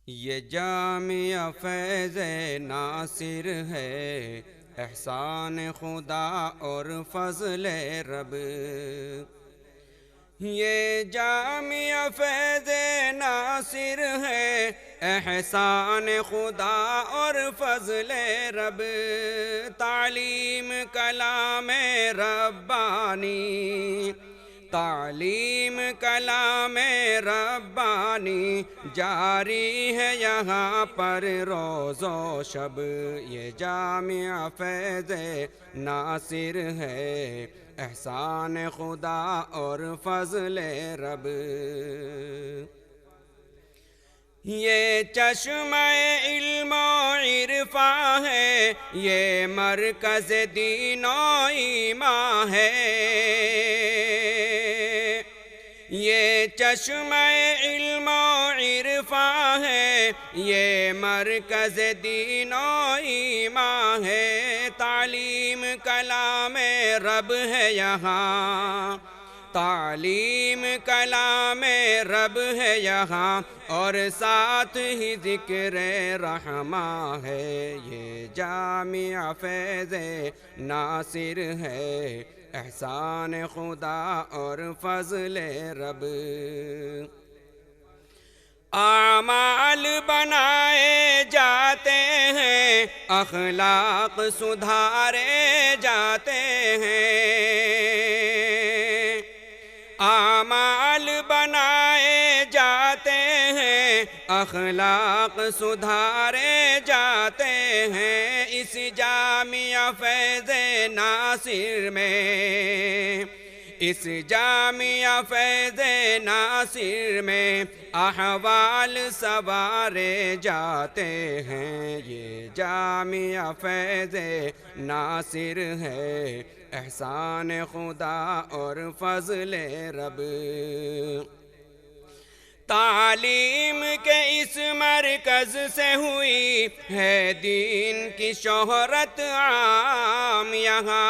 یہ جامعہ فیض ناصر ہے، احسان خدا اور فضل رب۔ یہ جامعہ فیض ناصر ہے، احسان خدا اور فضل رب۔ تعلیم کلام ربانی، تعلیم کلام ربانی جاری ہے یہاں پر روز و شب۔ یہ جامعہ فیض ناصر ہے، احسان خدا اور فضل رب۔ یہ چشمہ علم و عرفاں ہے، یہ مرکز دین و ایمان ہے۔ یہ چشمہ علم و عرفاں ہے، یہ مرکز دین و ایمان ہے۔ تعلیم کلام رب ہے یہاں، تعلیم کلام رب ہے یہاں، اور ساتھ ہی ذکر رحماں ہے۔ یہ جامعہ فیض ناصر ہے، احسان خدا اور فضل رب۔ اعمال بنائے جاتے ہیں، اخلاق سدھارے جاتے ہیں۔ اعمال بنائے جاتے ہیں، اخلاق سدھارے جاتے ہیں۔ اس جامعہ فیض ناصر میں، اس جامعہ فیض ناصر میں احوال سنوارے جاتے ہیں۔ یہ جامعہ فیض ناصر ہے، احسان خدا اور فضل رب۔ تعلیم کے اس مرکز سے ہوئی ہے دین کی شہرت عام یہاں۔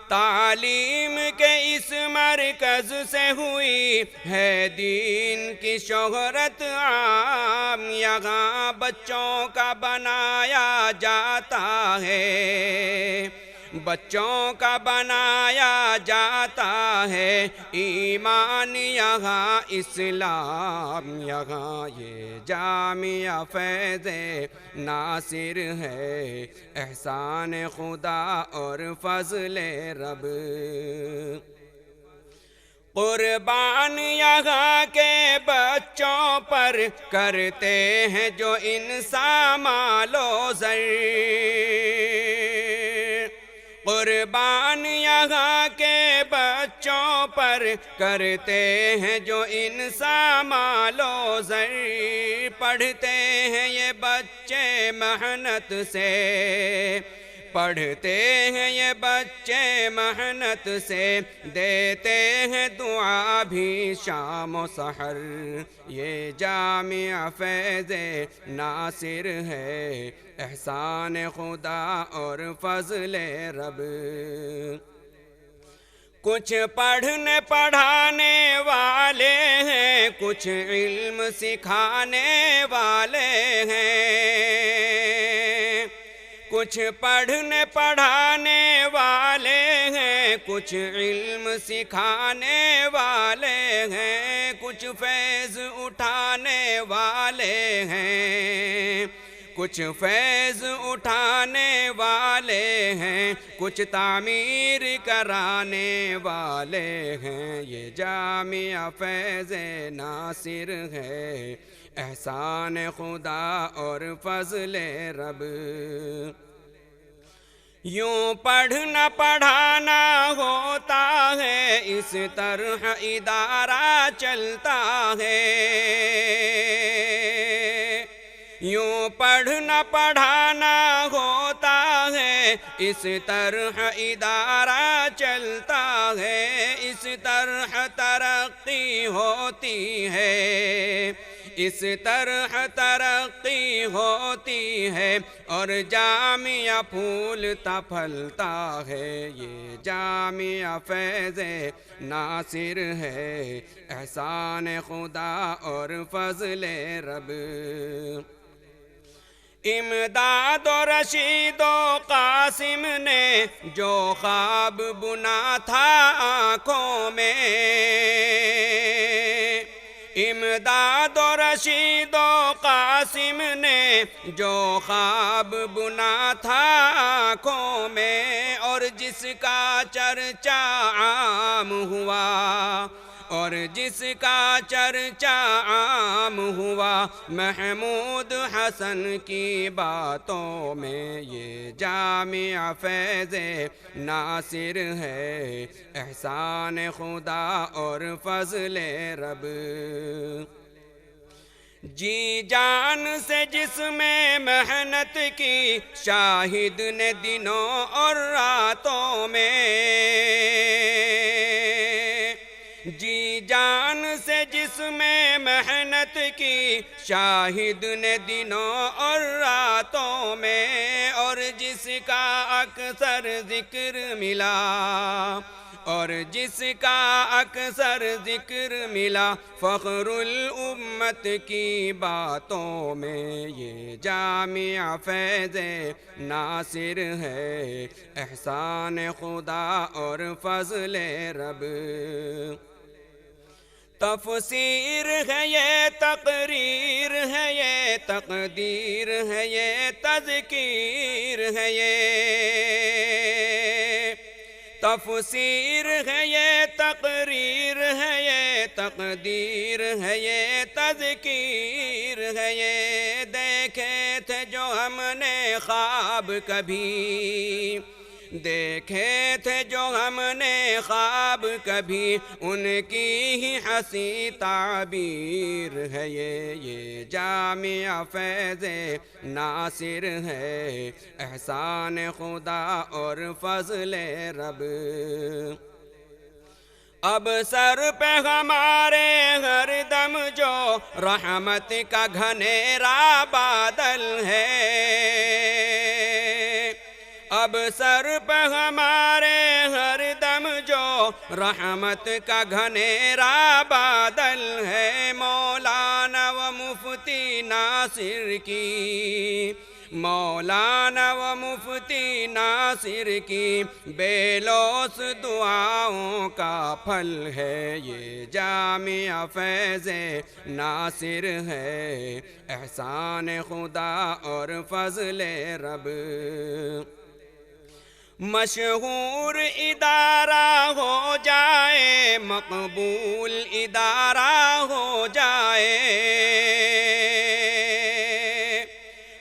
تعلیم کے اس مرکز سے ہوئی ہے دین کی شہرت عام یہاں۔ بچوں کا بنایا جاتا ہے، بچوں کا بنایا جاتا ہے ایمان یہاں، اسلام یہاں۔ یہ جامعہ فیض ناصر ہے، احسان خدا اور فضل رب۔ قربان یہاں کے بچوں پر کرتے ہیں جو انسان مال و زر۔ قربان یہاں کے بچوں پر کرتے ہیں جو انسان مال و زر۔ پڑھتے ہیں یہ بچے محنت سے، پڑھتے ہیں یہ بچے محنت سے، دیتے ہیں دعا بھی شام و سحر۔ یہ جامعہ فیض ناصر ہے، احسان خدا اور فضل رب۔ کچھ پڑھنے پڑھانے والے ہیں، کچھ علم سکھانے والے ہیں۔ کچھ پڑھنے پڑھانے والے ہیں، کچھ علم سکھانے والے ہیں۔ کچھ فیض اٹھانے والے ہیں، کچھ فیض اٹھانے والے ہیں، کچھ تعمیر کرانے والے ہیں۔ یہ جامعہ فیض ناصر ہے، احسان خدا اور فضل رب۔ یوں پڑھنا پڑھانا ہوتا ہے، اس طرح ادارہ چلتا ہے۔ یوں پڑھنا پڑھانا ہوتا ہے، اس طرح ادارہ چلتا ہے۔ اس طرح ترقی ہوتی ہے، اس طرح ترقی ہوتی ہے اور جامعہ پھولتا پھلتا ہے، یہ جامعہ فیض ناصر ہے، احسان خدا اور فضل رب۔ امداد و رشید و قاسم نے جو خواب بنا تھا آنکھوں میں، امداد و رشید و قاسم نے جو خواب بنا تھا آنکھوں میں، اور جس کا چرچا عام ہوا، اور جس کا چرچا عام ہوا محمود حسن کی باتوں میں، یہ جامعہ فیض ناصر ہے، احسان خدا اور فضل رب۔ جی جان سے جس میں محنت کی شاہد نے دنوں اور راتوں میں، جی جان سے جس میں محنت کی شاہد نے دنوں اور راتوں میں، اور جس کا اکثر ذکر ملا، اور جس کا اکثر ذکر ملا فخر الامت کی باتوں میں، یہ جامعہ فیض ناصر ہے، احسان خدا اور فضل رب۔ تفسیر ہے یہ، تقریر ہے یہ، تقدیر ہے یہ، تذکیر ہے یہ، تفسیر ہے یہ، تقریر ہے یہ، تقدیر ہے یہ، تذکیر ہے یہ۔ دیکھے تھے جو ہم نے خواب کبھی، دیکھے تھے جو ہم نے خواب کبھی، ان کی ہی ہنسی تعبیر ہے یہ جامعہ فیض ناصر ہے، احسان خدا اور فضل رب۔ اب سر پہ ہمارے ہر دم جو رحمت کا گھنیرا بادل ہے، اب سر پہ ہمارے ہر دم جو رحمت کا گھنیرا بادل ہے، مولانا و مفتی ناصر کی، مولانا و مفتی ناصر کی بے لوث دعاؤں کا پھل ہے، یہ جامعہ فیض ناصر ہے، احسان خدا اور فضل رب۔ مشہور ادارہ ہو جائے، مقبول ادارہ ہو جائے،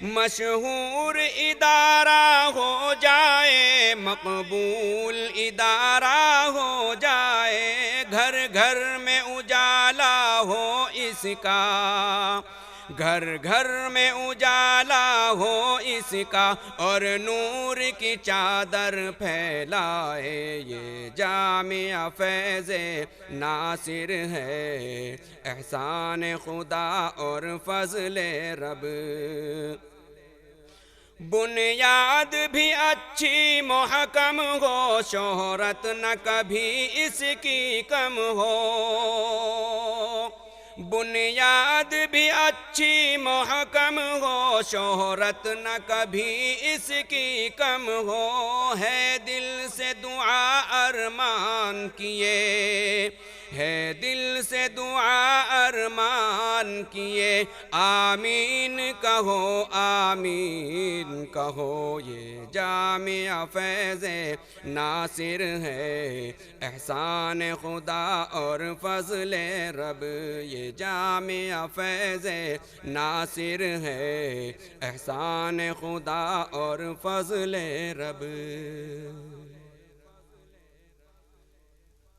مشہور ادارہ ہو جائے، مقبول ادارہ ہو جائے، گھر گھر میں اجالا ہو اس کا، گھر گھر میں اجالا ہو اس کا، اور نور کی چادر پھیلائے، یہ جامعہ فیض ناصر ہے، احسان خدا اور فضل رب۔ بنیاد بھی اچھی محکم ہو، شہرت نہ کبھی اس کی کم ہو، بنیاد بھی اچھی محکم ہو، شہرت نہ کبھی اس کی کم ہو، ہے دل سے دعا ارمان کیے، ہے دل سے دعا ارمان کیے، آمین کہو آمین کہو، یہ جامعہ فیض ناصر ہے، احسان خدا اور فضل رب، یہ جامعہ فیض ناصر ہے، احسان خدا اور فضل رب۔